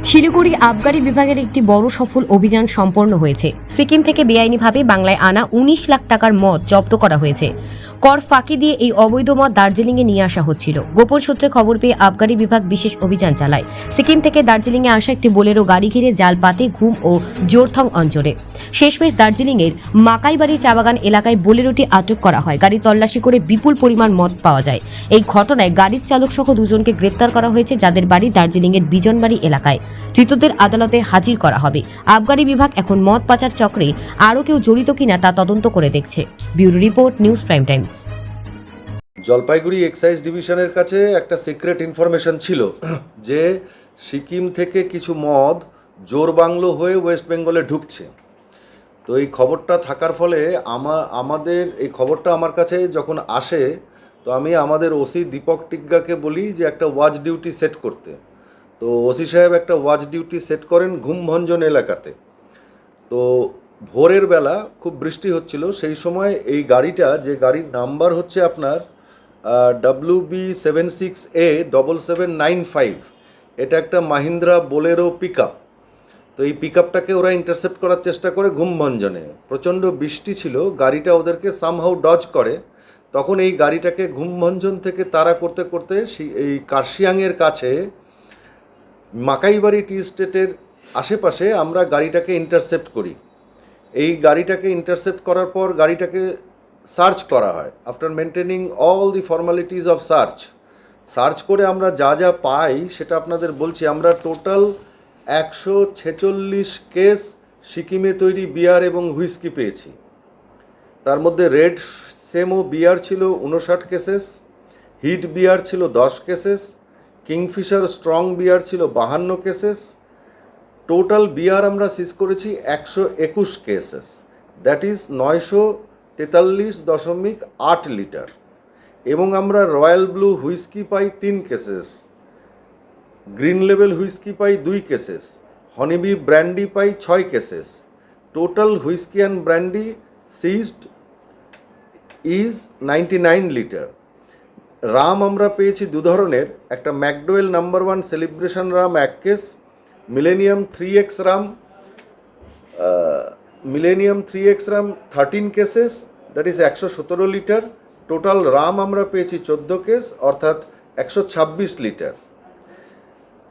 শিলিগুড়ি আবগারি বিভাগের একটি বড় সফল অভিযান সম্পন্ন হয়েছে। সিকিম থেকে বেআইনিভাবে বাংলায় আনা ১৯ লাখ টাকার মদ জব্দ করা হয়েছে। কর ফাঁকি দিয়ে এই অবৈধ মদ দার্জিলিংয়ে নিয়ে আসা হচ্ছিল। গোপন সূত্রে খবর পেয়ে আবগারি বিভাগ বিশেষ অভিযান চালায়। সিকিম থেকে দার্জিলিংয়ে আসা একটি বোলেরো গাড়ি ঘিরে জাল পাতে ঘুম ও জোরথং অঞ্চলে। শেষমেশ দার্জিলিংয়ের মাকাইবাড়ি চা বাগান এলাকায় বোলেরোটি আটক করা হয়। গাড়ি তল্লাশি করে বিপুল পরিমাণ মদ পাওয়া যায়। এই ঘটনায় গাড়ির চালক সহ দুজনকে গ্রেপ্তার করা হয়েছে, যাদের বাড়ি দার্জিলিংয়ের বিজনবাড়ি এলাকায়। ধৃতদের আদালতে হাজির করা হবে। আবগারি বিভাগ এখন মদ পাচার চক্রে আরও কেউ জড়িত কিনা তা তদন্ত করে দেখছে। Bureau report, news prime Times. Jalpaiguri excise ডিভিশনের কাছে একটা সিক্রেট ইনফরমেশন ছিল যে সিকিম থেকে কিছু মদ জোরবাংলো হয়ে ওয়েস্ট বেঙ্গলে ঢুকছে। তো এই খবরটা থাকার ফলে আমাদের এই খবরটা আমার কাছে যখন আসে, তো আমি আমাদের ওসি দীপক টিগ্গাকে বলি যে একটা ওয়াচ ডিউটি সেট করতে। তো ওসি সাহেব একটা ওয়াচ ডিউটি সেট করেন ঘুমভঞ্জন এলাকাতে। তো ভোরের বেলা খুব বৃষ্টি হচ্ছিল, সেই সময় এই গাড়িটা, যে গাড়ির নাম্বার হচ্ছে আপনার WB76A7795, এটা একটা মাহিন্দ্রা বোলেরো পিক আপ। তো এই পিক আপটাকে ওরা ইন্টারসেপ্ট করার চেষ্টা করে ঘুমভঞ্জনে। প্রচণ্ড বৃষ্টি ছিল, গাড়িটা ওদেরকে সামহাউ ডজ করে। তখন এই গাড়িটাকে ঘুমভঞ্জন থেকে তাড়া করতে করতে এই কার্শিয়াংয়ের কাছে মাকাইবাড়ি টি স্টেটের আশেপাশে আমরা গাড়িটাকে ইন্টারসেপ্ট করি। এই গাড়িটাকে ইন্টারসেপ্ট করার পর গাড়িটাকে সার্চ করা হয়। After maintaining all the formalities of search করে আমরা যা যা পাই সেটা আপনাদের বলছি। আমরা টোটাল 146 কেস সিকিমে তৈরি বিয়ার এবং হুইস্কি পেয়েছি। তার মধ্যে রেড সেমো বিয়ার ছিল 59 কেসেস, হিট বিয়ার ছিল 10 কেসেস, কিংফিশার স্ট্রং বিয়ার ছিল 52 কেসেস। টোটাল বিয়ার আমরা সিজ করেছি 121 কেসেস, দ্যাট ইজ 943.8 লিটার। এবং আমরা রয়্যাল ব্লু হুইস্কি পাই 3 কেসেস, গ্রিন লেভেল হুইস্কি পাই 2 কেসেস, হনিবি ব্র্যান্ডি পাই 6 cases. Total whisky and brandy seized is 99 litre. Rum আমরা পেয়েছি দু ধরনের, একটা McDowell's number 1 celebration rum 1 case, millennium 3X rum 13 cases, that is 117 litre. Total rum আমরা পেয়েছি 14 কেস, অর্থাৎ 126 লিটার।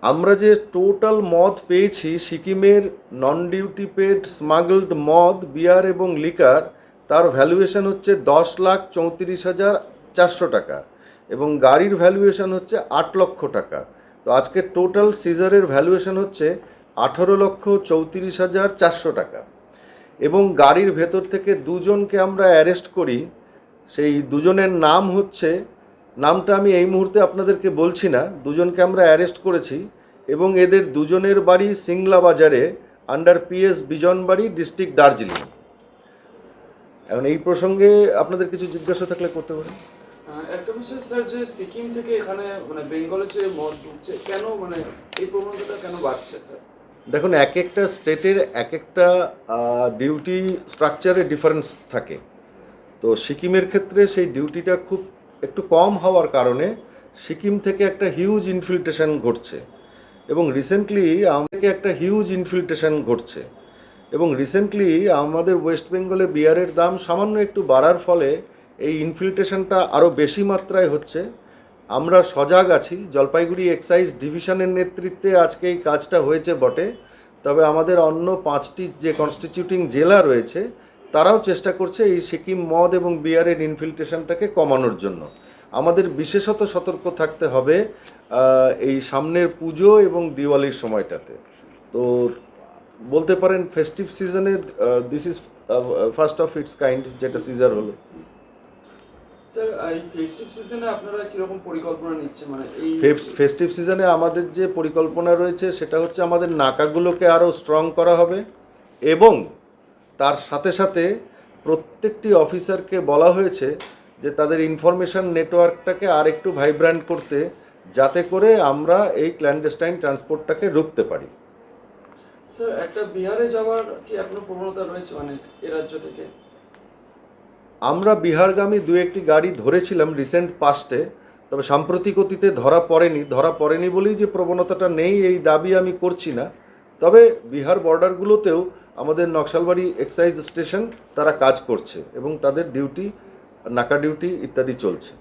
আমরা যে টোটাল মদ পেয়েছি সিকিমের নন ডিউটি পেড স্মাগলড মদ, বিয়ার এবং লিকার, তার ভ্যালুয়েশন হচ্ছে 10,34,400 টাকা এবং গাড়ির ভ্যালুয়েশন হচ্ছে 8 লক্ষ টাকা। তো আজকে টোটাল সিজারের ভ্যালুয়েশন হচ্ছে 18,34,400 টাকা। এবং গাড়ির ভেতর থেকে দুজনকে আমরা অ্যারেস্ট করি। সেই দুজনের নাম হচ্ছে, নামটা আমি এই মুহূর্তে আপনাদেরকে বলছি না, দুজনকে আমরা অ্যারেস্ট করেছি এবং এদের দুজনের বাড়ি সিংলা বাজারে, under PS Bijanbari, district Darjeeling. এখন এই প্রসঙ্গে আপনাদের কিছু জিজ্ঞাসা থাকলে করতে পারেন। একটা বিষয় স্যার, যে সিকিম থেকে এখানে বেঙ্গলে যে মদ ঢুকছে, কেন এই প্রবণতাটা কেন বাড়ছে স্যার? দেখুন, এক একটা স্টেটের এক একটা ডিউটি স্ট্রাকচারে ডিফারেন্স থাকে। তো সিকিমের ক্ষেত্রে সেই ডিউটিটা খুব একটু কম হওয়ার কারণে সিকিম থেকে একটা হিউজ ইনফিল্ট্রেশন ঘটছে এবং রিসেন্টলি আমাদের ওয়েস্ট বেঙ্গলে বিয়ারের দাম সামান্য একটু বাড়ার ফলে এই ইনফিল্ট্রেশনটা আরও বেশি মাত্রায় হচ্ছে। আমরা সজাগ আছি। জলপাইগুড়ি এক্সাইজ ডিভিশনের নেতৃত্বে আজকে এই কাজটা হয়েছে বটে, তবে আমাদের অন্য 5টি যে কনস্টিটিউটিং জেলা রয়েছে তারাও চেষ্টা করছে এই সিকিম মদ এবং বিয়ারের ইনফিল্ট্রেশনটাকে কমানোর জন্য। আমাদের বিশেষত সতর্ক থাকতে হবে এই সামনের পুজো এবং দিওয়ালির সময়টাতে। তো বলতে পারেন ফেস্টিভ সিজনে this is first of its kind যেটা সিজার হলো। স্যার, এই ফেস্টিভ সিজনে আপনারা কিরকম পরিকল্পনা নিচ্ছেন? এই ফেস্টিভ সিজনে আমাদের যে পরিকল্পনা রয়েছে সেটা হচ্ছে আমাদের নাকাগুলোকে আরও স্ট্রং করা হবে এবং তার সাথে সাথে প্রত্যেকটি অফিসারকে বলা হয়েছে যে তাদের ইনফরমেশন নেটওয়ার্কটাকে আর একটু ভাইব্র্যান্ট করতে, যাতে করে আমরা এই ক্ল্যান্ডেস্টাইন ট্রান্সপোর্টটাকে রুখতে পারি। স্যার, একটা বিহারে যাওয়ার কি এখনো প্রবণতা রয়েছে এ রাজ্য থেকে? আমরা বিহারগামী 2-1টি গাড়ি ধরেছিলাম রিসেন্ট পাস্টে, তবে সাম্প্রতিক অতীতে ধরা পড়েনি বলেই যে প্রবণতাটা নেই এই দাবি আমি করছি না। তবে বিহার বর্ডারগুলোতেও আমাদের নকশালবাড়ি এক্সাইজ স্টেশন তারা কাজ করছে এবং তাদের ডিউটি, নাকা ডিউটি ইত্যাদি চলছে।